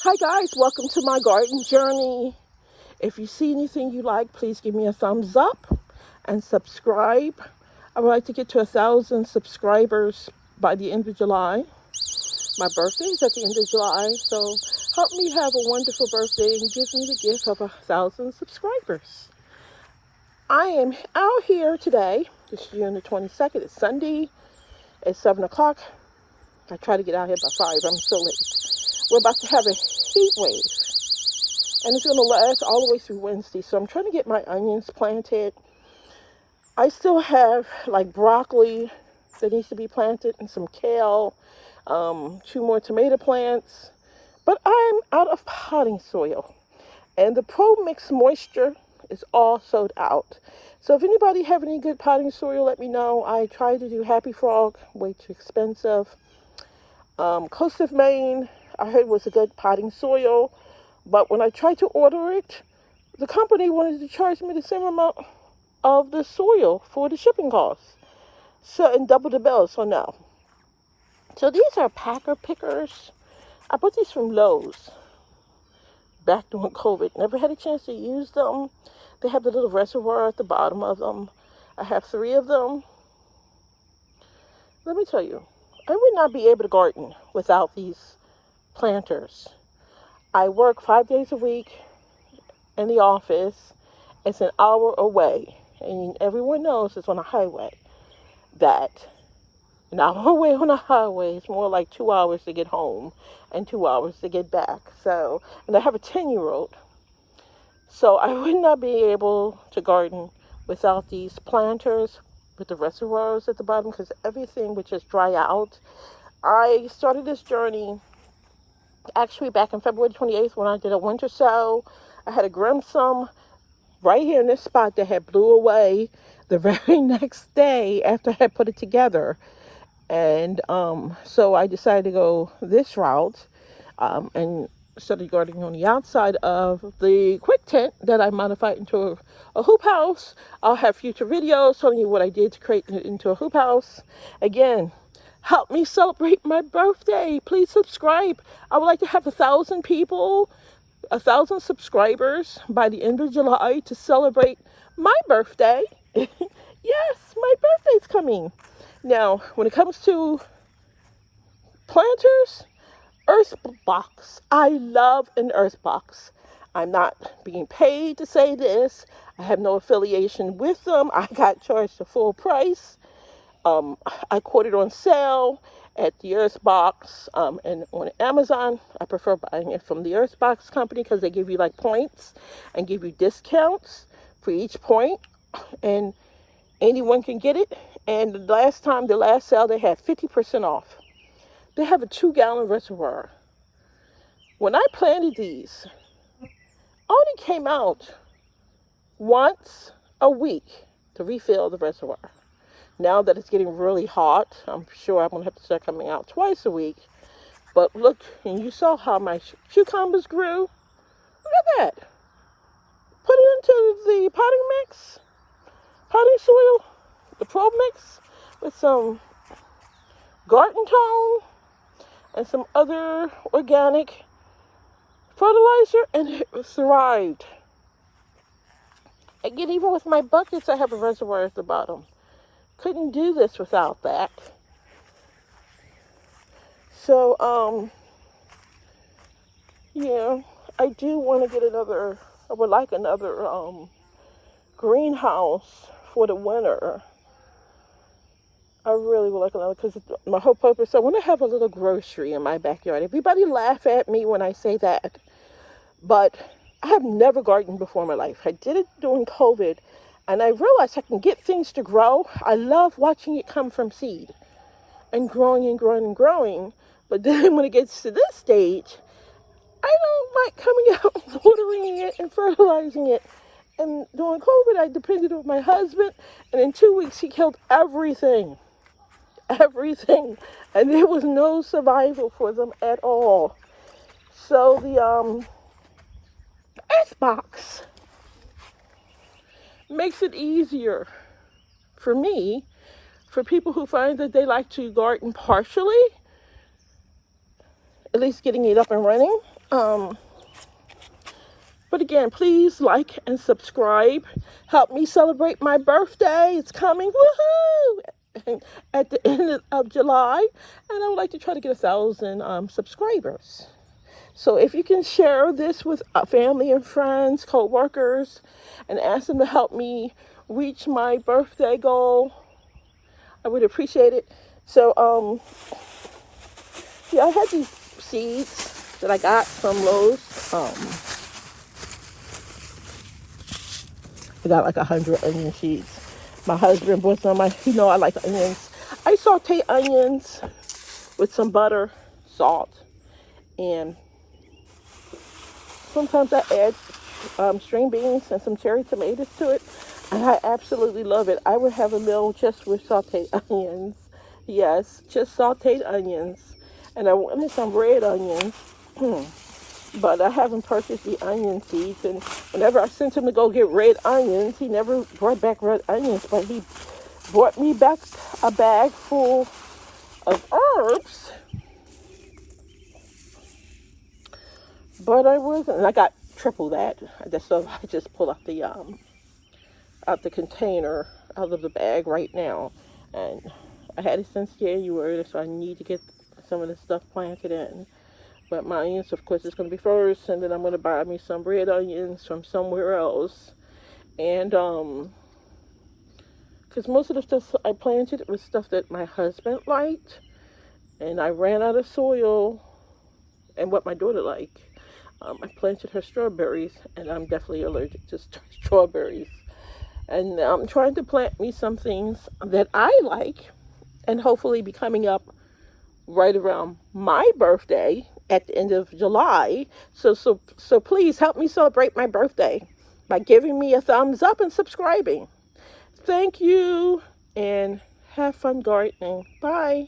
Hi guys, welcome to my garden journey. If you see anything you like, please give me a thumbs up and subscribe. I would like to get to 1,000 subscribers by the end of July. My birthday is at the end of July, so help me have a wonderful birthday and give me the gift of 1,000 subscribers. I am out here today, this June the 22nd. It's Sunday. It's 7 o'clock. I try to get out here by 5. I'm so late. We're about to have a heat wave, and it's going to last all the way through Wednesday. So I'm trying to get my onions planted. I still have like broccoli that needs to be planted and some kale, 2 more tomato plants. But I'm out of potting soil, and the Pro Mix Moisture is all sold out. So if anybody have any good potting soil, let me know. I tried to do Happy Frog, way too expensive. Coast of Maine, I heard was a good potting soil, but when I tried to order it, the company wanted to charge me the same amount of the soil for the shipping costs. So, and double the bill, so no. So these are Packer Pickers. I bought these from Lowe's back during COVID. Never had a chance to use them. They have the little reservoir at the bottom of them. I have 3 of them. Let me tell you, I would not be able to garden without these planters. I work 5 days a week in the office. It's an hour away, and everyone knows it's on a highway. That an hour away on a highway is more like 2 hours to get home and 2 hours to get back. So, and I have a 10-year-old. So I would not be able to garden without these planters with the reservoirs at the bottom, because everything would just dry out. I started this journey actually back on February 28th when I did a winter sow. I had a Grimsum right here in this spot that had blew away the very next day after I had put it together. And so I decided to go this route and started gardening on the outside of the quick tent that I modified into a hoop house. I'll have future videos telling you what I did to create it into a hoop house. Again, help me celebrate my birthday. Please subscribe. I would like to have 1,000 people, 1,000 subscribers by the end of July to celebrate my birthday. Yes, my birthday's coming. Now, when it comes to planters, earth box. I love an earth box. I'm not being paid to say this. I have no affiliation with them. I got charged the full price. I caught it on sale at the Earth Box and on Amazon. I prefer buying it from the Earth Box company because they give you like points and give you discounts for each point, and anyone can get it. And the last sale, they had 50% off. They have a 2-gallon reservoir. When I planted these, I only came out once a week to refill the reservoir. Now that it's getting really hot, I'm sure I'm going to have to start coming out twice a week. But look, and you saw how my cucumbers grew. Look at that. Put it into the potting soil, the Pro Mix, with some garden tone and some other organic fertilizer, and it thrived. Again, even with my buckets, I have a reservoir at the bottom. Couldn't do this without that. So, yeah, I do want to get I would like another greenhouse for the winter. I really would like another, because my whole purpose, I want to have a little grocery in my backyard. Everybody laugh at me when I say that, but I have never gardened before in my life. I did it during COVID, and I realized I can get things to grow. I love watching it come from seed and growing and growing and growing. But then when it gets to this stage, I don't like coming out and watering it and fertilizing it. And during COVID, I depended on my husband, and in 2 weeks, he killed everything. Everything. And there was no survival for them at all. So the Earth Box makes it easier for me, for people who find that they like to garden partially, at least getting it up and running. Um, but again, please like and subscribe. Help me celebrate my birthday. It's coming. Woohoo! At the end of July. And I would like to try to get 1,000 subscribers. So if you can share this with family and friends, co-workers, and ask them to help me reach my birthday goal, I would appreciate it. So, yeah, I had these seeds that I got from Lowe's. I got like 100 onion seeds. My husband bought some. I like onions. I saute onions with some butter, salt, and sometimes I add string beans and some cherry tomatoes to it. And I absolutely love it. I would have a meal just with sauteed onions. Yes, just sauteed onions. And I wanted some red onions. But I haven't purchased the onion seeds. And whenever I sent him to go get red onions, he never brought back red onions. But he brought me back a bag full of herbs. But and I got triple that. So I just pull out the container out of the bag right now. And I had it since January, so I need to get some of this stuff planted in. But my onions, of course, is going to be first, and then I'm going to buy me some red onions from somewhere else. And, because most of the stuff I planted was stuff that my husband liked, and I ran out of soil and what my daughter liked. I planted her strawberries, and I'm definitely allergic to strawberries. And I'm trying to plant me some things that I like, and hopefully be coming up right around my birthday at the end of July. So please help me celebrate my birthday by giving me a thumbs up and subscribing. Thank you, and have fun gardening. Bye.